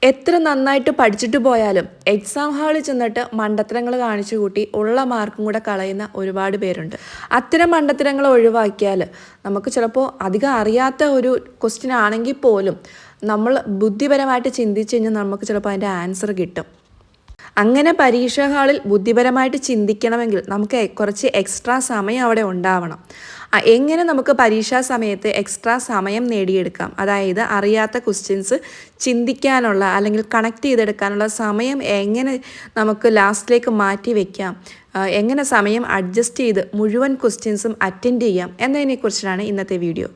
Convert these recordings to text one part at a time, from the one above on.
എത്ര നന്നായിട്ട് പഠിച്ചിട്ട് പോയാലും എക്സാം ഹാളിൽ ചെന്നിട്ട് മണ്ടത്തരങ്ങൾ കാണിച്ചു കൂട്ടി ഉള്ള മാർക്കും കൂടെ കളയുന്ന ഒരുപാട് പേരുണ്ട്. അത്തരം മണ്ടത്തരങ്ങൾ ഒഴിവാക്കിയാൽ നമുക്ക് ചിലപ്പോൾ അധികം അറിയാത്ത ഒരു ക്വസ്റ്റ്യൻ ആണെങ്കിൽ പോലും നമ്മൾ ബുദ്ധിപരമായിട്ട് ചിന്തിച്ച് കഴിഞ്ഞാൽ നമുക്ക് ചിലപ്പോൾ അതിൻ്റെ ആൻസർ കിട്ടും. അങ്ങനെ പരീക്ഷാ ഹാളിൽ ബുദ്ധിപരമായിട്ട് ചിന്തിക്കണമെങ്കിൽ നമുക്ക് കുറച്ച് എക്സ്ട്രാ സമയം അവിടെ ഉണ്ടാവണം. എങ്ങനെ നമുക്ക് പരീക്ഷാ സമയത്ത് എക്സ്ട്രാ സമയം നേടിയെടുക്കാം, അതായത് അറിയാത്ത ക്വസ്റ്റ്യൻസ് ചിന്തിക്കാനുള്ള അല്ലെങ്കിൽ കണക്ട് ചെയ്തെടുക്കാനുള്ള സമയം എങ്ങനെ നമുക്ക് ലാസ്റ്റിലേക്ക് മാറ്റി വയ്ക്കാം, എങ്ങനെ സമയം അഡ്ജസ്റ്റ് ചെയ്ത് മുഴുവൻ ക്വസ്റ്റ്യൻസും അറ്റൻഡ് ചെയ്യാം എന്നതിനെക്കുറിച്ചാണ് ഇന്നത്തെ വീഡിയോ.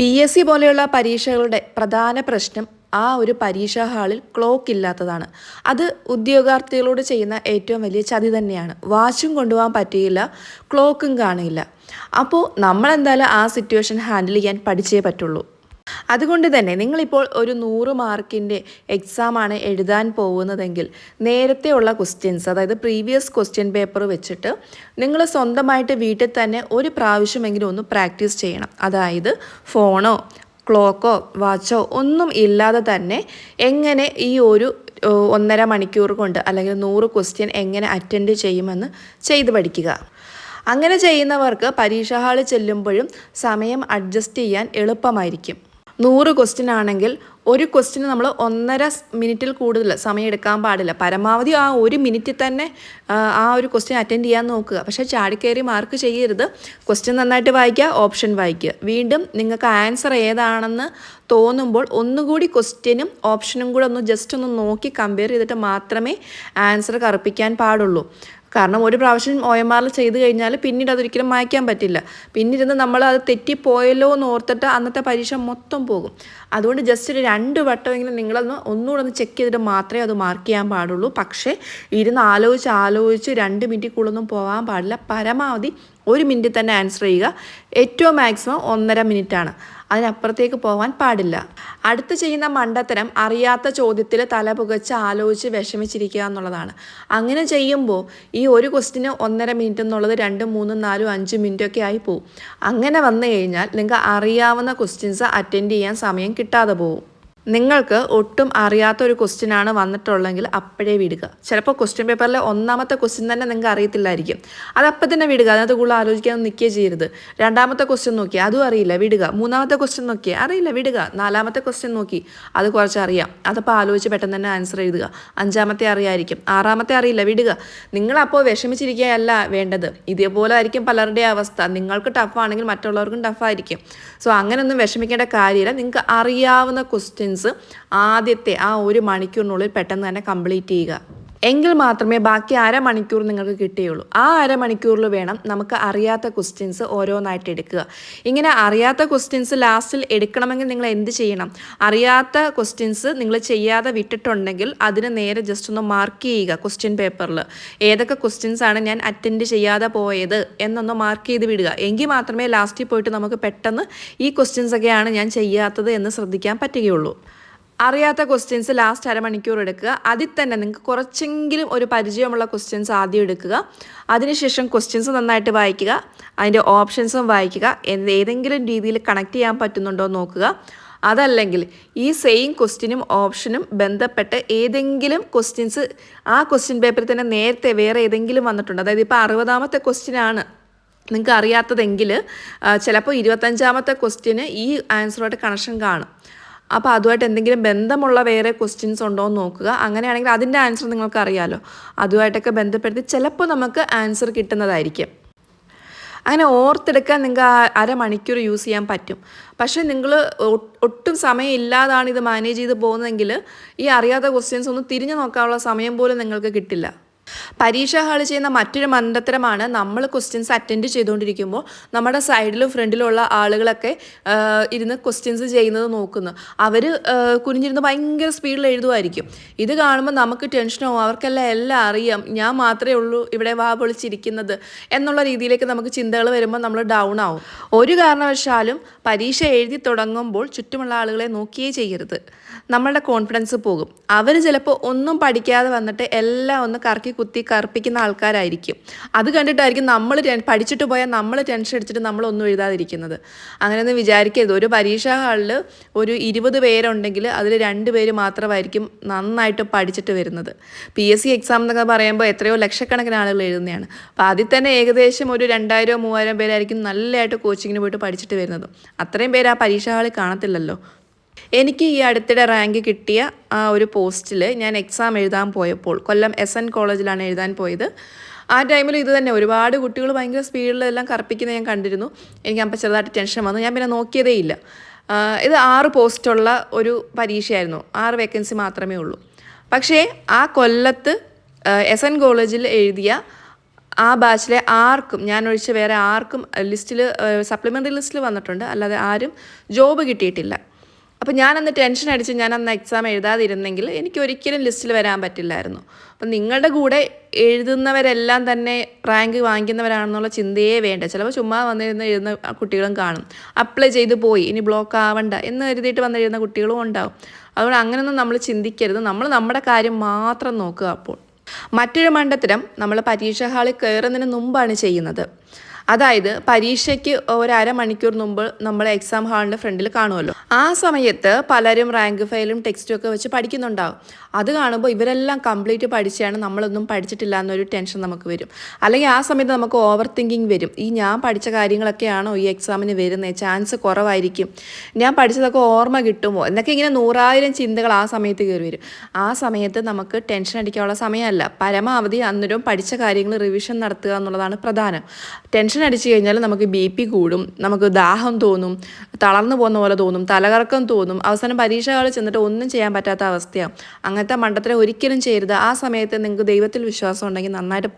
PSC പോലെയുള്ള പരീക്ഷകളുടെ പ്രധാന പ്രശ്നം ആ ഒരു പരീക്ഷാ ഹാളിൽ ക്ലോക്ക് ഇല്ലാത്തതാണ്. അത് ഉദ്യോഗാർത്ഥികളോട് ചെയ്യുന്ന ഏറ്റവും വലിയ ചതി തന്നെയാണ്. വാച്ചും കൊണ്ടുപോകാൻ പറ്റുകയില്ല, ക്ലോക്കും കാണില്ല. അപ്പോൾ നമ്മളെന്തായാലും ആ സിറ്റുവേഷൻ ഹാൻഡിൽ ചെയ്യാൻ പഠിച്ചേ പറ്റുള്ളൂ. അതുകൊണ്ട് തന്നെ നിങ്ങളിപ്പോൾ ഒരു 100 മാർക്കിൻ്റെ എക്സാമാണ് എഴുതാൻ പോകുന്നതെങ്കിൽ നേരത്തെ ഉള്ള ക്വസ്റ്റ്യൻസ്, അതായത് പ്രീവിയസ് ക്വസ്റ്റ്യൻ പേപ്പർ വെച്ചിട്ട് നിങ്ങൾ സ്വന്തമായിട്ട് വീട്ടിൽ തന്നെ ഒരു പ്രാവശ്യമെങ്കിലും ഒന്ന് പ്രാക്ടീസ് ചെയ്യണം. അതായത് ഫോണോ ക്ലോക്കോ വാച്ചോ ഒന്നും ഇല്ലാതെ തന്നെ എങ്ങനെ ഈ ഒരു 1.5 മണിക്കൂർ കൊണ്ട് അല്ലെങ്കിൽ 100 ക്വസ്റ്റ്യൻ എങ്ങനെ അറ്റൻഡ് ചെയ്യുമെന്ന് ചെയ്ത് പഠിക്കുക. അങ്ങനെ ചെയ്യുന്നവർക്ക് പരീക്ഷാ ഹാളിൽ ചെല്ലുമ്പോഴും സമയം അഡ്ജസ്റ്റ് ചെയ്യാൻ എളുപ്പമായിരിക്കും. 100 ക്വസ്റ്റ്യൻ ആണെങ്കിൽ ഒരു ക്വസ്റ്റ്യന് നമ്മൾ 1.5 മിനിറ്റിൽ കൂടുതൽ സമയം എടുക്കാൻ പാടില്ല. പരമാവധി ആ 1 മിനിറ്റിൽ തന്നെ ആ ഒരു ക്വസ്റ്റ്യൻ അറ്റൻഡ് ചെയ്യാൻ നോക്കുക. പക്ഷേ ചാടിക്കയറി മാർക്ക് ചെയ്യരുത്. ക്വസ്റ്റ്യൻ നന്നായിട്ട് വായിക്കുക, ഓപ്ഷൻ വായിക്കുക. വീണ്ടും നിങ്ങൾക്ക് ആൻസർ ഏതാണെന്ന് തോന്നുമ്പോൾ ഒന്നുകൂടി ക്വസ്റ്റ്യനും ഓപ്ഷനും കൂടെ ജസ്റ്റ് ഒന്ന് നോക്കി കമ്പയർ ചെയ്തിട്ട് മാത്രമേ ആൻസർ കറുപ്പിക്കാൻ പാടുള്ളൂ. കാരണം ഒരു പ്രാവശ്യം OMR ചെയ്ത് കഴിഞ്ഞാൽ പിന്നീട് അതൊരിക്കലും മായ്ക്കാൻ പറ്റില്ല. പിന്നീട് നമ്മൾ അത് തെറ്റിപ്പോയല്ലോ എന്ന് ഓർത്തിട്ട് അന്നത്തെ പരീക്ഷ മൊത്തം പോകും. അതുകൊണ്ട് ജസ്റ്റ് ഒരു 2 വട്ടമെങ്കിലും ഒന്നുകൂടെ ഒന്ന് ചെക്ക് ചെയ്തിട്ട് മാത്രമേ അത് മാർക്ക് ചെയ്യാൻ പാടുള്ളൂ. പക്ഷേ ഇരുന്ന് ആലോചിച്ച് 2 മിനിറ്റിൽ കൂടുതലൊന്നും പോകാൻ പാടില്ല. പരമാവധി 1 മിനിറ്റിൽ തന്നെ ആൻസർ ചെയ്യുക. ഏറ്റവും മാക്സിമം 1.5 മിനിറ്റാണ്. അതിനപ്പുറത്തേക്ക് പോകാൻ പാടില്ല. അടുത്ത് ചെയ്യുന്ന മണ്ടത്തരം അറിയാത്ത ചോദ്യത്തിൽ തല പുകച്ച് ആലോചിച്ച് വിഷമിച്ചിരിക്കുക എന്നുള്ളതാണ്. അങ്ങനെ ചെയ്യുമ്പോൾ ഈ ഒരു ക്വസ്റ്റിന് 1.5 മിനിറ്റ് എന്നുള്ളത് 2, 3, 4, 5 മിനിറ്റൊക്കെ ആയി പോകും. അങ്ങനെ വന്നു കഴിഞ്ഞാൽ നിങ്ങൾക്ക് അറിയാവുന്ന ക്വസ്റ്റ്യൻസ് അറ്റൻഡ് ചെയ്യാൻ സമയം കിട്ടാതെ പോകും. നിങ്ങൾക്ക് ഒട്ടും അറിയാത്തൊരു ക്വസ്റ്റ്യനാണ് വന്നിട്ടുള്ളെങ്കിൽ അപ്പോഴേ വിടുക. ചിലപ്പോൾ ക്വസ്റ്റ്യൻ പേപ്പറിലെ 1ാമത്തെ ക്വസ്റ്റ്യൻ തന്നെ നിങ്ങൾക്ക് അറിയത്തില്ലായിരിക്കും. അതപ്പം തന്നെ വിടുക. അതിനകത്ത് കൂടുതൽ ആലോചിക്കാൻ നിൽക്കുകയോ ചെയ്യരുത്. 2ാമത്തെ ക്വസ്റ്റ്യൻ നോക്കി അതും അറിയില്ല, വിടുക. 3ാമത്തെ ക്വസ്റ്റ്യൻ നോക്കി അറിയില്ല, വിടുക. 4ാമത്തെ ക്വസ്റ്റ്യൻ നോക്കി അത് കുറച്ച് അറിയാം, അതപ്പോൾ ആലോചിച്ച് പെട്ടെന്ന് തന്നെ ആൻസർ എഴുതുക. 5ാമത്തെ അറിയായിരിക്കും, 6ാമത്തെ അറിയില്ല, വിടുക. നിങ്ങളപ്പോൾ വിഷമിച്ചിരിക്കുകയല്ല വേണ്ടത്. ഇതേപോലെ ആയിരിക്കും പലരുടെയും അവസ്ഥ. നിങ്ങൾക്ക് ടഫാണെങ്കിൽ മറ്റുള്ളവർക്കും ടഫായിരിക്കും. സോ അങ്ങനെയൊന്നും വിഷമിക്കേണ്ട കാര്യമില്ല. നിങ്ങൾക്ക് അറിയാവുന്ന ക്വസ്റ്റ്യൻസ് ആദ്യത്തെ ആ 1 മണിക്കൂറിനുള്ളിൽ പെട്ടെന്ന് തന്നെ കംപ്ലീറ്റ് ചെയ്യുക. എങ്കിൽ മാത്രമേ ബാക്കി 1/2 മണിക്കൂർ നിങ്ങൾക്ക് കിട്ടുകയുള്ളൂ. ആ 1/2 മണിക്കൂറിൽ വേണം നമുക്ക് അറിയാത്ത ക്വസ്റ്റ്യൻസ് ഓരോന്നായിട്ട് എടുക്കുക. ഇങ്ങനെ അറിയാത്ത ക്വസ്റ്റ്യൻസ് ലാസ്റ്റിൽ എടുക്കണമെങ്കിൽ നിങ്ങൾ എന്ത് ചെയ്യണം? അറിയാത്ത ക്വസ്റ്റ്യൻസ് നിങ്ങൾ ചെയ്യാതെ വിട്ടിട്ടുണ്ടെങ്കിൽ അതിന് നേരെ ജസ്റ്റ് ഒന്ന് മാർക്ക് ചെയ്യുക ക്വസ്റ്റ്യൻ പേപ്പറിൽ. ഏതൊക്കെ ക്വസ്റ്റ്യൻസ് ആണ് ഞാൻ അറ്റൻഡ് ചെയ്യാതെ പോയത് എന്നൊന്ന് മാർക്ക് ചെയ്ത് വിടുക. എങ്കിൽ മാത്രമേ ലാസ്റ്റിൽ പോയിട്ട് നമുക്ക് പെട്ടെന്ന് ഈ ക്വസ്റ്റ്യൻസ് ഒക്കെയാണ് ഞാൻ ചെയ്യാത്തത് എന്ന് ശ്രദ്ധിക്കാൻ പറ്റുകയുള്ളൂ. അറിയാത്ത ക്വസ്റ്റ്യൻസ് ലാസ്റ്റ് 1/2 മണിക്കൂർ എടുക്കുക. അതിൽ തന്നെ നിങ്ങൾക്ക് കുറച്ചെങ്കിലും ഒരു പരിചയമുള്ള ക്വസ്റ്റ്യൻസ് ആദ്യം എടുക്കുക. അതിനുശേഷം ക്വസ്റ്റ്യൻസ് നന്നായിട്ട് വായിക്കുക, അതിൻ്റെ ഓപ്ഷൻസും വായിക്കുക. ഏതെങ്കിലും രീതിയിൽ കണക്ട് ചെയ്യാൻ പറ്റുന്നുണ്ടോ നോക്കുക. അതല്ലെങ്കിൽ ഈ സെയിം ക്വസ്റ്റ്യനും ഓപ്ഷനും ബന്ധപ്പെട്ട് ഏതെങ്കിലും ക്വസ്റ്റ്യൻസ് ആ ക്വസ്റ്റ്യൻ പേപ്പറിൽ തന്നെ നേരത്തെ വേറെ ഏതെങ്കിലും വന്നിട്ടുണ്ട്. അതായത് ഇപ്പോൾ 60ാമത്തെ ക്വസ്റ്റ്യനാണ് നിങ്ങൾക്ക് അറിയാത്തതെങ്കിൽ ചിലപ്പോൾ 25ാമത്തെ ക്വസ്റ്റ്യന് ഈ ആൻസറുമായിട്ട് കണക്ഷൻ കാണും. അപ്പോൾ അതുമായിട്ട് എന്തെങ്കിലും ബന്ധമുള്ള വേറെ ക്വസ്റ്റ്യൻസ് ഉണ്ടോ എന്ന് നോക്കുക. അങ്ങനെയാണെങ്കിൽ അതിൻ്റെ ആൻസർ നിങ്ങൾക്ക് അറിയാമല്ലോ. അതുമായിട്ടൊക്കെ ബന്ധപ്പെടുത്തി ചിലപ്പോൾ നമുക്ക് ആൻസർ കിട്ടുന്നതായിരിക്കും. അങ്ങനെ ഓർത്തെടുക്കാൻ നിങ്ങൾക്ക് 1/2 മണിക്കൂർ യൂസ് ചെയ്യാൻ പറ്റും. പക്ഷേ നിങ്ങൾ ഒട്ടും സമയം ഇല്ലാതാണ് ഇത് മാനേജ് ചെയ്ത് പോകുന്നതെങ്കിൽ ഈ അറിയാത്ത ക്വസ്റ്റ്യൻസ് ഒന്ന് തിരിഞ്ഞു നോക്കാനുള്ള സമയം പോലും നിങ്ങൾക്ക് കിട്ടില്ല. പരീക്ഷാ ഹാളിൽ ചെയ്യുന്ന മറ്റൊരു മണ്ടത്തരമാണ് നമ്മൾ ക്വസ്റ്റ്യൻസ് അറ്റൻഡ് ചെയ്തുകൊണ്ടിരിക്കുമ്പോൾ നമ്മുടെ സൈഡിലും ഫ്രണ്ടിലും ഉള്ള ആളുകളൊക്കെ ഇരുന്ന് ക്വസ്റ്റ്യൻസ് ചെയ്യുന്നത് നോക്കുന്നു. അവർ കുനിഞ്ഞിരുന്ന് ഭയങ്കര സ്പീഡിൽ എഴുതുമായിരിക്കും. ഇത് കാണുമ്പോൾ നമുക്ക് ടെൻഷനാവും. എല്ലാം അറിയാം, ഞാൻ മാത്രമേ ഉള്ളൂ ഇവിടെ വാ പൊളിച്ചിരിക്കുന്നത് എന്നുള്ള രീതിയിലേക്ക് നമുക്ക് ചിന്തകൾ വരുമ്പോൾ നമ്മൾ ഡൗൺ ആവും. ഒരു കാരണവശാലും പരീക്ഷ എഴുതി തുടങ്ങുമ്പോൾ ചുറ്റുമുള്ള ആളുകളെ നോക്കിയേ ചെയ്യരുത്. നമ്മളുടെ കോൺഫിഡൻസ് പോകും. അവർ ചിലപ്പോൾ ഒന്നും പഠിക്കാതെ വന്നിട്ട് എല്ലാം ഒന്ന് കറക്കി കുത്തി കറുപ്പിക്കുന്ന ആൾക്കാരായിരിക്കും. അത് കണ്ടിട്ടായിരിക്കും നമ്മൾ പഠിച്ചിട്ട് പോയാൽ നമ്മൾ ടെൻഷൻ അടിച്ചിട്ട് നമ്മളൊന്നും എഴുതാതിരിക്കുന്നത്. അങ്ങനെയൊന്നും വിചാരിക്കരുത്. ഒരു പരീക്ഷാ ഹാളിൽ ഒരു 20 പേരുണ്ടെങ്കിൽ അതിൽ 2 പേര് മാത്രമായിരിക്കും നന്നായിട്ട് പഠിച്ചിട്ട് വരുന്നത്. PSC എക്സാം എന്നൊക്കെ പറയുമ്പോൾ എത്രയോ ലക്ഷക്കണക്കിന് ആളുകൾ എഴുതുന്നതാണ്. അപ്പോൾ അതിൽ തന്നെ ഏകദേശം ഒരു 2000-3000 പേരായിരിക്കും നല്ലതായിട്ട് കോച്ചിങ്ങിന് പോയിട്ട് പഠിച്ചിട്ട് വരുന്നത്. അത്രയും പേര് ആ പരീക്ഷാ ഹാളിൽ കാണത്തില്ലല്ലോ. എനിക്ക് ഈ അടുത്തിടെ റാങ്ക് കിട്ടിയ ആ ഒരു പോസ്റ്റിൽ ഞാൻ എക്സാം എഴുതാൻ പോയപ്പോൾ കൊല്ലം SN കോളേജിലാണ് എഴുതാൻ പോയത്. ആ ടൈമിൽ ഇത് തന്നെ ഒരുപാട് കുട്ടികൾ ഭയങ്കര സ്പീഡിലെല്ലാം കറുപ്പിക്കുന്നത് ഞാൻ കണ്ടിരുന്നു. എനിക്ക് അപ്പോൾ ചെറുതായിട്ട് ടെൻഷൻ വന്നു. ഞാൻ പിന്നെ നോക്കിയതേ ഇല്ല. ഇത് 6 പോസ്റ്റുള്ള ഒരു പരീക്ഷയായിരുന്നു. 6 വേക്കൻസി മാത്രമേ ഉള്ളൂ. പക്ഷേ ആ കൊല്ലത്ത് SN കോളേജിൽ എഴുതിയ ആ ബാച്ചിലെ ആർക്കും, ഞാൻ ഒഴിച്ച് വേറെ ആർക്കും ലിസ്റ്റിൽ സപ്ലിമെൻ്ററി ലിസ്റ്റിൽ വന്നിട്ടുണ്ട്, അല്ലാതെ ആരും ജോബ് കിട്ടിയിട്ടില്ല. അപ്പോൾ ഞാനന്ന് ടെൻഷൻ അടിച്ച് ഞാനന്ന് എക്സാം എഴുതാതിരുന്നെങ്കിൽ എനിക്ക് ഒരിക്കലും ലിസ്റ്റിൽ വരാൻ പറ്റില്ലായിരുന്നു. അപ്പം നിങ്ങളുടെ കൂടെ എഴുതുന്നവരെല്ലാം തന്നെ റാങ്ക് വാങ്ങിക്കുന്നവരാണെന്നുള്ള ചിന്തയേ വേണ്ട. ചിലപ്പോൾ ചുമ്മാ വന്നിരുന്ന് എഴുതുന്ന കുട്ടികളും കാണും. അപ്ലൈ ചെയ്ത് പോയി, ഇനി ബ്ലോക്ക് ആവണ്ട എന്ന് കരുതിയിട്ട് വന്നിരുന്ന കുട്ടികളും ഉണ്ടാവും. അതുകൊണ്ട് അങ്ങനെയൊന്നും നമ്മൾ ചിന്തിക്കരുത്. നമ്മൾ നമ്മുടെ കാര്യം മാത്രം നോക്കുക. അപ്പോൾ മറ്റൊരു മണ്ടത്തരം നമ്മൾ പരീക്ഷാ ഹാളിൽ കയറുന്നതിന് മുമ്പാണ് ചെയ്യുന്നത്. അതായത് പരീക്ഷയ്ക്ക് ഒരു അരമണിക്കൂർ മുമ്പ് നമ്മൾ എക്സാം ഹാളിൻ്റെ ഫ്രണ്ടിൽ കാണുമല്ലോ. ആ സമയത്ത് പലരും റാങ്ക് ഫയലും ടെക്സ്റ്റും ഒക്കെ വെച്ച് പഠിക്കുന്നുണ്ടാവും. അത് കാണുമ്പോൾ ഇവരെല്ലാം കംപ്ലീറ്റ് പഠിച്ചാണ്, നമ്മളൊന്നും പഠിച്ചിട്ടില്ല എന്നൊരു ടെൻഷൻ നമുക്ക് വരും. അല്ലെങ്കിൽ ആ സമയത്ത് നമുക്ക് ഓവർ തിങ്കിങ് വരും. ഈ ഞാൻ പഠിച്ച കാര്യങ്ങളൊക്കെയാണോ ഈ എക്സാമിന് വരുന്നത്, ചാൻസ് കുറവായിരിക്കും, ഞാൻ പഠിച്ചതൊക്കെ ഓർമ്മ കിട്ടുമോ എന്നൊക്കെ ഇങ്ങനെ 100,000 ചിന്തകൾ ആ സമയത്ത് കയറി വരും. ആ സമയത്ത് നമുക്ക് ടെൻഷൻ അടിക്കാനുള്ള സമയമല്ല. പരമാവധി അന്നേരം പഠിച്ച കാര്യങ്ങൾ റിവിഷൻ നടത്തുക എന്നുള്ളതാണ് പ്രധാനം. ടെൻഷൻ അടിച്ചു കഴിഞ്ഞാൽ നമുക്ക് BP കൂടും, നമുക്ക് ദാഹം തോന്നും, തളർന്നു പോകുന്ന പോലെ തോന്നും, തലകറക്കം തോന്നും, അവസാനം പരീക്ഷ ഹാളിൽ ചെന്നിട്ട് ഒന്നും ചെയ്യാൻ പറ്റാത്ത അവസ്ഥയാണ്. അങ്ങനത്തെ മണ്ടത്തരം ഒരിക്കലും ചെയ്യരുത്. ആ സമയത്ത് നിങ്ങൾക്ക് ദൈവത്തിൽ വിശ്വാസം ഉണ്ടെങ്കിൽ നന്നായിട്ട്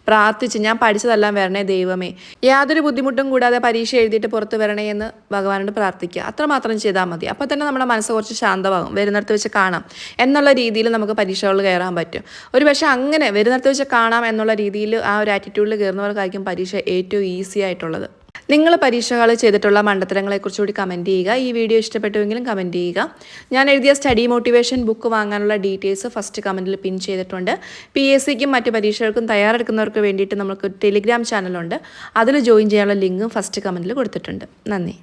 പ്രാർത്ഥിച്ച് ഞാൻ പഠിച്ചതെല്ലാം വരണേ ദൈവമേ, യാതൊരു ബുദ്ധിമുട്ടും കൂടാതെ പരീക്ഷ എഴുതിയിട്ട് പുറത്ത് വരണേ എന്ന് ഭഗവാനോട് പ്രാർത്ഥിക്കുക. അത്രമാത്രം ചെയ്താൽ മതി. അപ്പോൾ തന്നെ നമ്മുടെ മനസ്സ് കുറച്ച് ശാന്തമാകും. വരുന്നിടത്ത് വെച്ച് കാണാം എന്നുള്ള രീതിയിൽ നമുക്ക് പരീക്ഷകളിൽ കയറാൻ പറ്റും. ഒരു പക്ഷേ അങ്ങനെ വരുന്നിടത്ത് വെച്ച് കാണാം എന്നുള്ള രീതിയിൽ ആ ഒരു ആറ്റിറ്റ്യൂഡിൽ കയറുന്നവർക്കായിരിക്കും പരീക്ഷ ഏറ്റവും ഈസി ആയിട്ടുള്ളത്. നിങ്ങൾ പരീക്ഷകളിൽ ചെയ്തിട്ടുള്ള മണ്ടത്തരങ്ങളെക്കുറിച്ച് കൂടി കമൻറ്റ് ചെയ്യുക. ഈ വീഡിയോ ഇഷ്ടപ്പെട്ടുവെങ്കിലും കമൻറ്റ് ചെയ്യുക. ഞാൻ എഴുതിയ സ്റ്റഡി മോട്ടിവേഷൻ ബുക്ക് വാങ്ങാനുള്ള ഡീറ്റെയിൽസ് ഫസ്റ്റ് കമൻറ്റിൽ പിൻ ചെയ്തിട്ടുണ്ട്. PSCക്കും മറ്റ് പരീക്ഷകൾക്കും തയ്യാറെടുക്കുന്നവർക്ക് വേണ്ടിയിട്ട് നമുക്ക് ടെലിഗ്രാം ചാനലുണ്ട്. അതിൽ ജോയിൻ ചെയ്യാനുള്ള ലിങ്കും ഫസ്റ്റ് കമൻറ്റിൽ കൊടുത്തിട്ടുണ്ട്. നന്ദി.